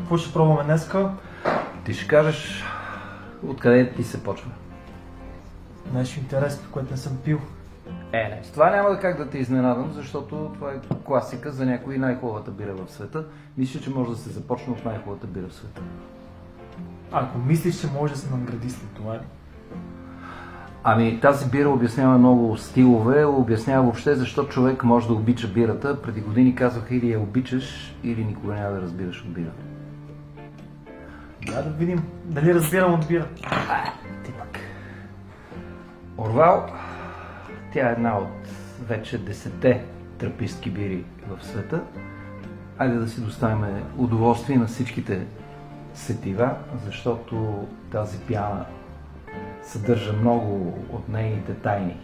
какво ще пробваме днеска? Ти ще кажеш откъде ти се почва. Нещо интересно, което не съм пил. Не, с това няма как да те изненадам, защото това е класика за някои най-хубавата бира в света. Мисля, че може да се започне от най-хубавата бира в света. Ако мислиш, че може да се награди след това, Ами тази бира обяснява много стилове, обяснява въобще защо човек може да обича бирата. Преди години казваха или я обичаш, или никога няма да разбираш от бира. да видим дали разбирам от бира. Ти пак. Орвал, тя е една от вече 10 трапистки бири в света. Айде да си доставим удоволствие на всичките сетива, защото тази пяна съдържа много от нейните тайни.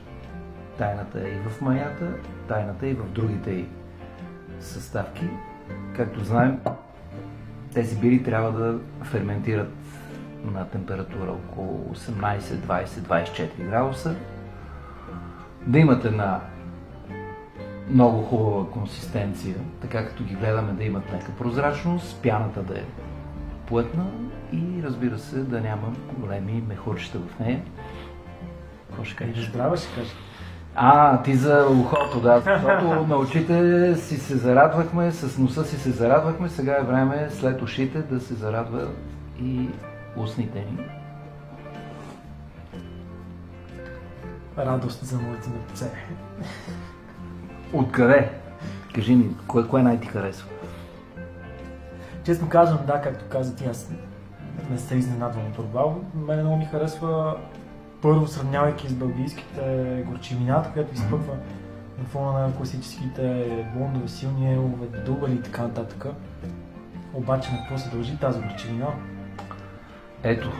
Тайната е и в маята, тайната е и в другите й съставки. Както знаем, тези бири трябва да ферментират на температура около 18, 20, 24 градуса. Да имат една много хубава консистенция, така като ги гледаме да имат нека прозрачност, пяната да е плътна и разбира се да няма големи мехурчета в нея. Какво ще кажеш? Здраве ще кажа. Ти за ухото, да, защото на очите си се зарадвахме, с носа си се зарадвахме, сега е време след ушите да се зарадва и устните ни. Радост за моите лице. Откъде? Кажи ми, кое най-ти харесва? Честно казвам, да, както каза ти, аз не се изненадвам от Орвал. Мене много ми харесва, първо сравнявайки с белгийските горчивината, която изпъква на фона на класическите блондове, силни елове, дубали и така нататък. Обаче на какво се дължи тази горчивина? Ето,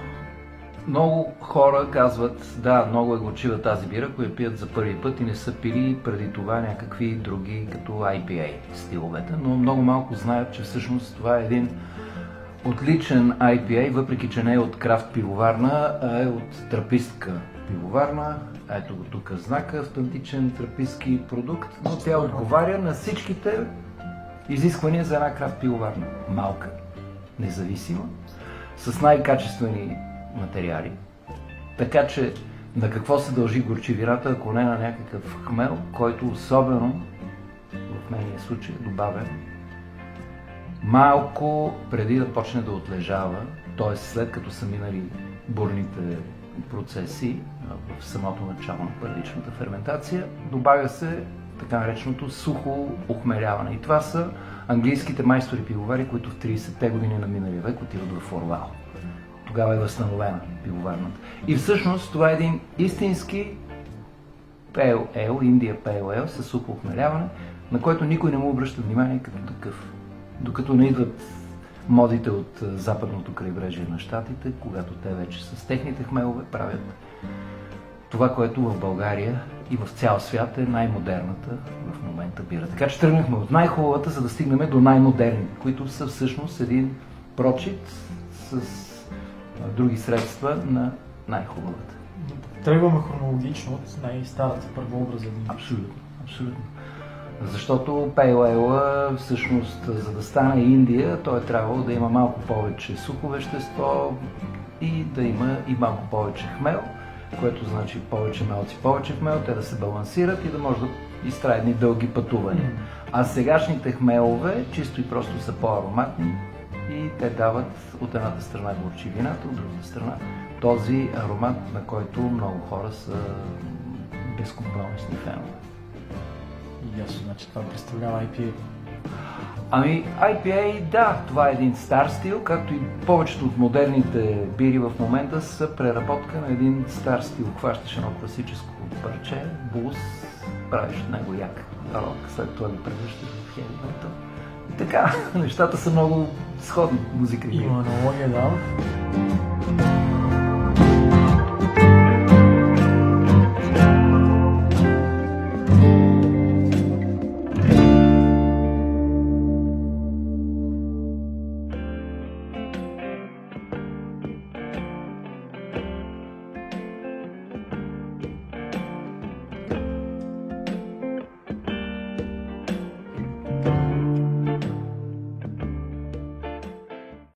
много хора казват, да, много е горчива тази бира, ако я пият за първи път и не са пили преди това някакви други, като IPA стиловете, но много малко знаят, че всъщност това е един отличен IPA, въпреки че не е от крафт пивоварна, а е от трапистка пивоварна. Ето го тук знака, автентичен трапистки продукт, но тя отговаря на всичките изисквания за една крафт пивоварна. Малка, независима, с най-качествени материали. Така че на какво се дължи горчивината, ако не на някакъв хмел, който особено в нейния случай е добавен малко преди да почне да отлежава, т.е. след като са минали бурните процеси в самото начало на първичната ферментация, добавя се така нареченото сухо охмеляване. И това са английските майстори пивовари, които в 30-те години на миналия век отиват в Орвал. Тогава е възстановена пивоварната. И всъщност това е един истински Pale Ale, India Pale Ale с сухо охмеляване, на който никой не му обръща внимание като такъв. Докато не идват модите от западното крайбрежие на щатите, когато те вече с техните хмелове правят това, което в България и в цял свят е най-модерната в момента бира. Така че тръгнахме от най-хубавата, за да стигнем до най-модерните, които са всъщност един прочит с други средства на най-хубавата. Тръгваме хронологично от най-старата първообраза. Абсолютно, абсолютно. Защото Pale Ale всъщност, за да стане Индия, той е трябвало да има малко повече сухо вещество и да има и малко повече хмел, което значи повече мелци, повече хмел, те да се балансират и да може да изтрае едни дълги пътувания. А сегашните хмелове чисто и просто са по-ароматни и те дават от едната страна горчивината, от другата страна този аромат, на който много хора са безкомпромисни фенове. Ясно, значи това представлява IPA. IPA, да, това е един стар стил, както и повечето от модерните бири в момента са преработка на един стар стил. Хващаш едно класическо парче, блуз, правиш от него як рок, след това го превръщаш в хеви метал. И така, нещата са много сходни, музика и Има аналогия, да.